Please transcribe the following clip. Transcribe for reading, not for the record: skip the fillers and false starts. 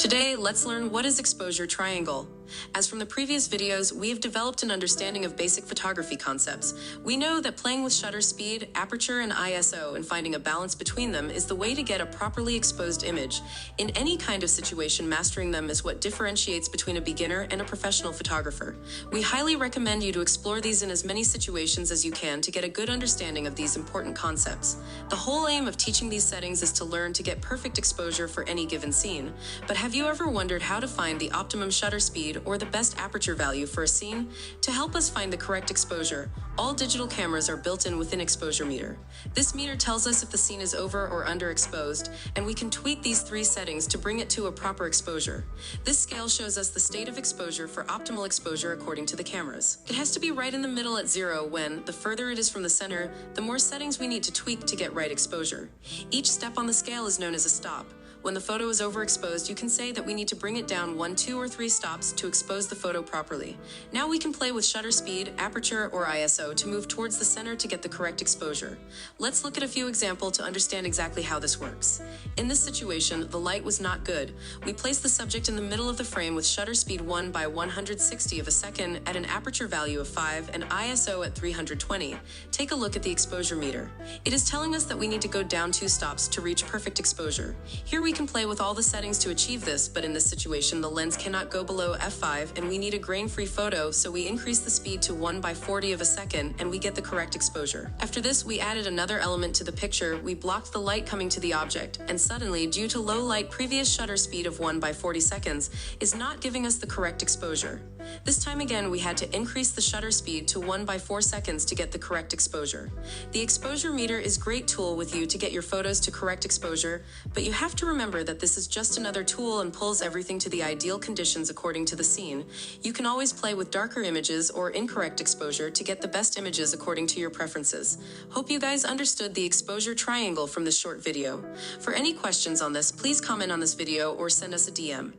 Today, let's learn what is exposure triangle. As from the previous videos, we have developed an understanding of basic photography concepts. We know that playing with shutter speed, aperture, and ISO and finding a balance between them is the way to get a properly exposed image. In any kind of situation, mastering them is what differentiates between a beginner and a professional photographer. We highly recommend you to explore these in as many situations as you can to get a good understanding of these important concepts. The whole aim of teaching these settings is to learn to get perfect exposure for any given scene. But have you ever wondered how to find the optimum shutter speed or the best aperture value for a scene? To help us find the correct exposure, all digital cameras are built in with an exposure meter. This meter tells us if the scene is over or underexposed, and we can tweak these three settings to bring it to a proper exposure. This scale shows us the state of exposure for optimal exposure according to the cameras. It has to be right in the middle at 0 when, the further it is from the center, the more settings we need to tweak to get right exposure. Each step on the scale is known as a stop. When the photo is overexposed, you can say that we need to bring it down 1, 2, or 3 stops to expose the photo properly. Now we can play with shutter speed, aperture, or ISO to move towards the center to get the correct exposure. Let's look at a few examples to understand exactly how this works. In this situation, the light was not good. We placed the subject in the middle of the frame with shutter speed 1 by 160 of a second at an aperture value of 5 and ISO at 320. Take a look at the exposure meter. It is telling us that we need to go down 2 stops to reach perfect exposure. Here we can play with all the settings to achieve this, but in this situation, the lens cannot go below f5 and we need a grain-free photo, so we increase the speed to 1 by 40 of a second and we get the correct exposure. After this, we added another element to the picture. We blocked the light coming to the object, and suddenly, due to low light, previous shutter speed of 1 by 40 seconds is not giving us the correct exposure. This time again, we had to increase the shutter speed to 1 by 4 seconds to get the correct exposure. The exposure meter is a great tool with you to get your photos to correct exposure, but you have to remember that this is just another tool and pulls everything to the ideal conditions according to the scene. You can always play with darker images or incorrect exposure to get the best images according to your preferences. Hope you guys understood the exposure triangle from this short video. For any questions on this, please comment on this video or send us a DM.